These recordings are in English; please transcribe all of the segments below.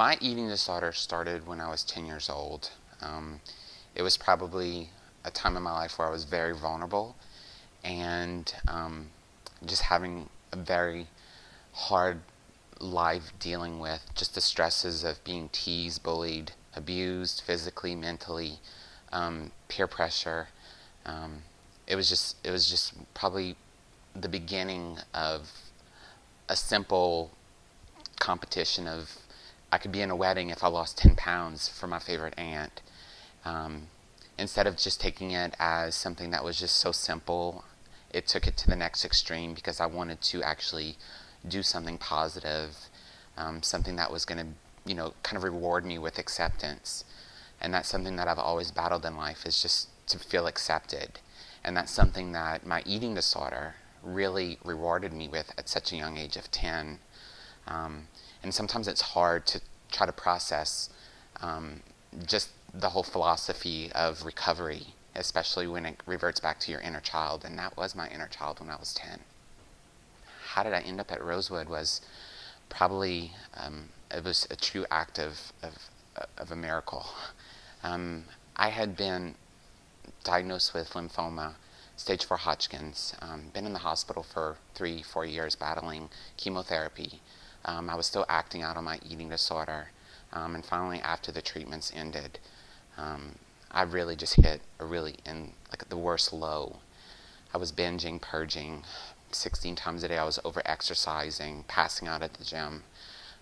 My eating disorder started when I was 10 years old. It was probably a time in my life where I was very vulnerable and just having a very hard life dealing with just the stresses of being teased, bullied, abused physically, mentally, peer pressure. Um, it was just probably the beginning of a simple competition of I could be in a wedding if I lost 10 pounds for my favorite aunt. Um, Instead of just taking it as something that was just so simple, it took it to the next extreme because I wanted to actually do something positive, something that was going to, kind of reward me with acceptance. And that's something that I've always battled in life is just to feel accepted. And that's something that my eating disorder really rewarded me with at such a young age of 10. And sometimes it's hard to try to process just the whole philosophy of recovery, especially when it reverts back to your inner child. And that was my inner child when I was 10. How did I end up at Rosewood was probably, it was a true act of a miracle. I had been diagnosed with lymphoma, stage 4 Hodgkin's, been in the hospital for 3-4 years battling chemotherapy. I was still acting out on my eating disorder, and finally after the treatments ended, I really just hit the worst low. I was binging, purging, 16 times a day. I was over-exercising, passing out at the gym,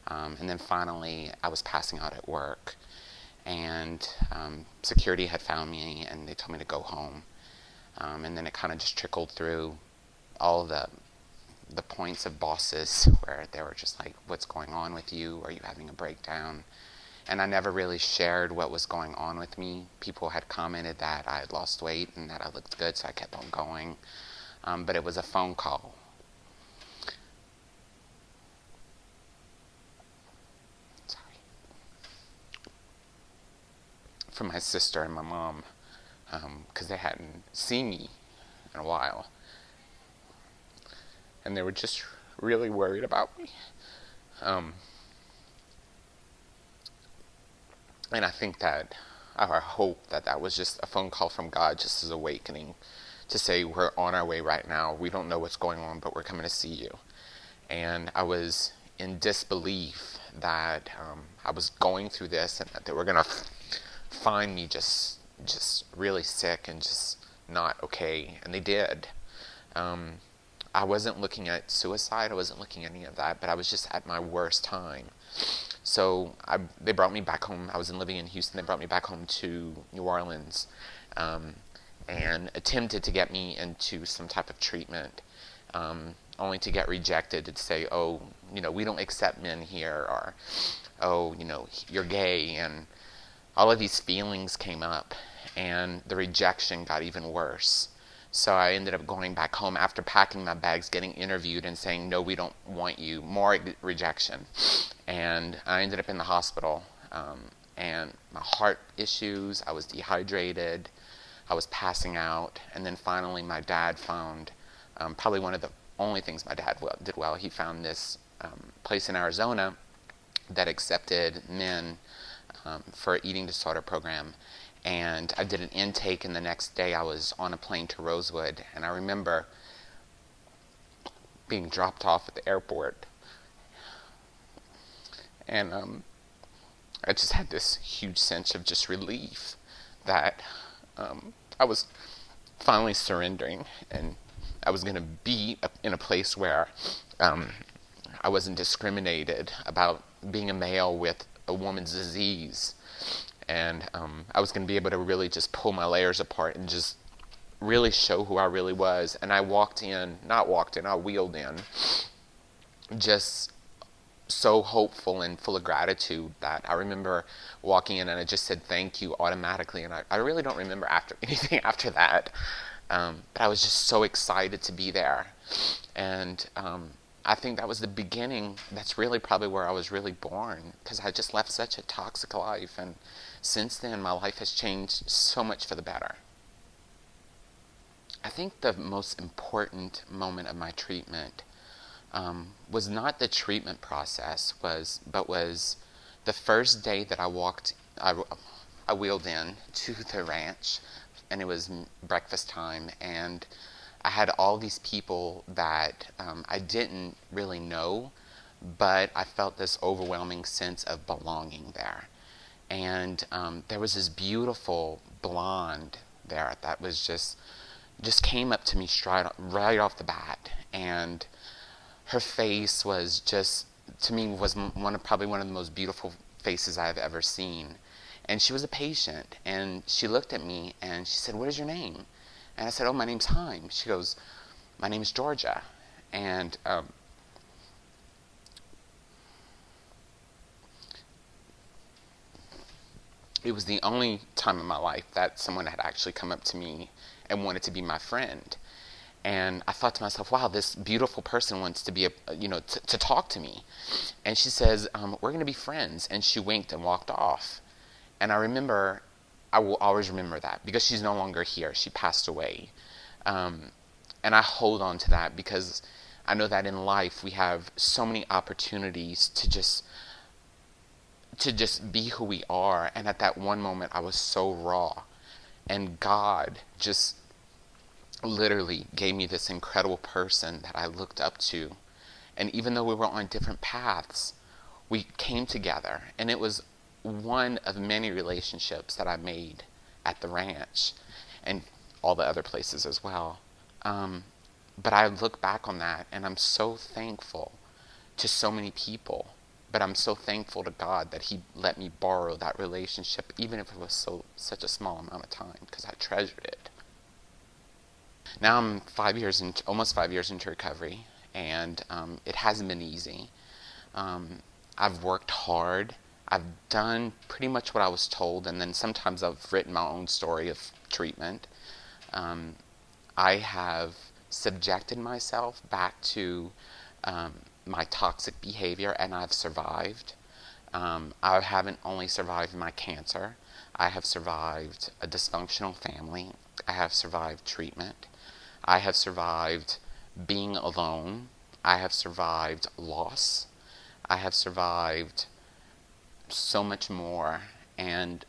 and then finally I was passing out at work. And security had found me, and they told me to go home. And then it kind of just trickled through all the points of bosses where they were just like, what's going on with you? Are you having a breakdown? And I never really shared what was going on with me. People had commented that I had lost weight and that I looked good, so I kept on going. But it was a phone call. From my sister and my mom, because they hadn't seen me in a while. And they were just really worried about me. And I think that, I hope that was just a phone call from God, just as awakening, to say, we're on our way right now. We don't know what's going on, but we're coming to see you. And I was in disbelief that I was going through this and that they were going to find me just really sick and just not okay. And they did. I wasn't looking at suicide. I wasn't looking at any of that, but I was just at my worst time. So they brought me back home. I was living in Houston. They brought me back home to New Orleans, and attempted to get me into some type of treatment, only to get rejected and say, oh, we don't accept men here, or, oh, you're gay, and all of these feelings came up, and the rejection got even worse. So I ended up going back home after packing my bags, getting interviewed, and saying, no, we don't want you. More rejection. And I ended up in the hospital, and my heart issues, I was dehydrated, I was passing out, and then finally my dad found, probably one of the only things my dad did well, he found this place in Arizona that accepted men for an eating disorder program. And I did an intake, and the next day I was on a plane to Rosewood, and I remember being dropped off at the airport, and I just had this huge sense of just relief that I was finally surrendering, and I was going to be in a place where I wasn't discriminated about being a male with a woman's disease. And I was going to be able to really just pull my layers apart and just really show who I really was. And I I wheeled in, just so hopeful and full of gratitude that I remember walking in and I just said thank you automatically. And I really don't remember anything after that. But I was just so excited to be there. And I think that was the beginning. That's really probably where I was really born, because I just left such a toxic life, and since then my life has changed so much for the better. I think the most important moment of my treatment was not the treatment process, but was The first day that I wheeled in to the ranch, and it was breakfast time, and I had all these people that I didn't really know, but I felt this overwhelming sense of belonging there. And there was this beautiful blonde there that was just came up to me right off the bat, and her face was just, to me, was probably one of the most beautiful faces I've ever seen. And she was a patient, and she looked at me and she said, "What is your name?" And I said, "Oh, my name's Haim." She goes, "My name's Georgia." And it was the only time in my life that someone had actually come up to me and wanted to be my friend. And I thought to myself, wow, this beautiful person wants to be, to talk to me. And she says, "We're going to be friends." And she winked and walked off. And I will always remember that, because she's no longer here. She passed away. And I hold on to that because I know that in life we have so many opportunities to just be who we are. And at that one moment, I was so raw. And God just literally gave me this incredible person that I looked up to. And even though we were on different paths, we came together. And it was one of many relationships that I made at the ranch and all the other places as well. But I look back on that and I'm so thankful to so many people. But I'm so thankful to God that He let me borrow that relationship, even if it was such a small amount of time, because I treasured it. Now I'm almost 5 years into recovery, and it hasn't been easy. I've worked hard. I've done pretty much what I was told, and then sometimes I've written my own story of treatment. I have subjected myself back to my toxic behavior, and I've survived. I haven't only survived my cancer. I have survived a dysfunctional family. I have survived treatment. I have survived being alone. I have survived loss. I have survived so much more. And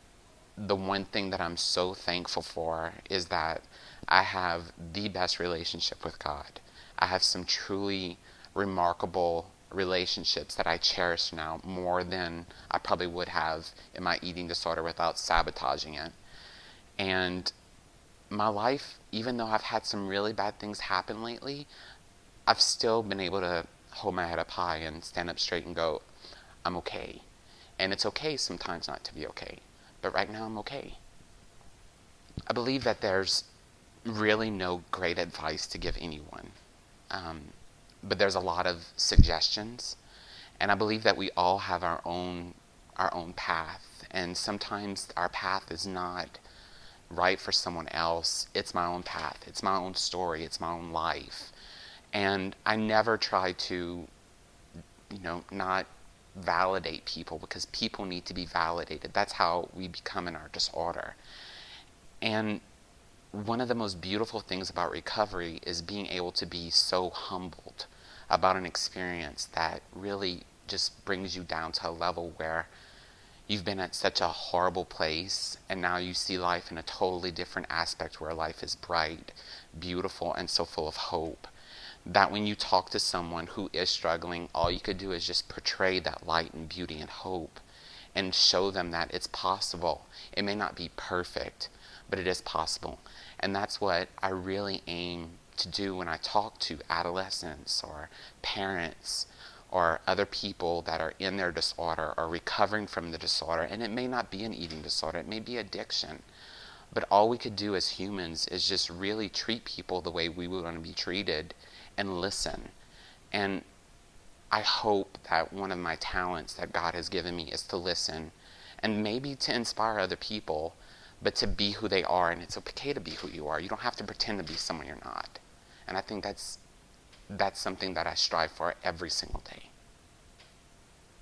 the one thing that I'm so thankful for is that I have the best relationship with God. I have some truly remarkable relationships that I cherish now more than I probably would have in my eating disorder without sabotaging it. And my life, even though I've had some really bad things happen lately, I've still been able to hold my head up high and stand up straight and go, I'm okay. And it's okay sometimes not to be okay. But right now I'm okay. I believe that there's really no great advice to give anyone. But there's a lot of suggestions. And I believe that we all have our own path. And sometimes our path is not right for someone else. It's my own path. It's my own story. It's my own life. And I never try to, not validate people, because people need to be validated. That's how we become in our disorder. And one of the most beautiful things about recovery is being able to be so humbled about an experience that really just brings you down to a level where you've been at such a horrible place, and now you see life in a totally different aspect where life is bright, beautiful, and so full of hope. That when you talk to someone who is struggling, all you could do is just portray that light and beauty and hope and show them that it's possible. It may not be perfect, but it is possible. And that's what I really aim to do when I talk to adolescents or parents or other people that are in their disorder or recovering from the disorder. And it may not be an eating disorder, it may be addiction. But all we could do as humans is just really treat people the way we would want to be treated and listen. And I hope that one of my talents that God has given me is to listen and maybe to inspire other people, but to be who they are. And it's okay to be who you are. You don't have to pretend to be someone you're not. And I think that's something that I strive for every single day.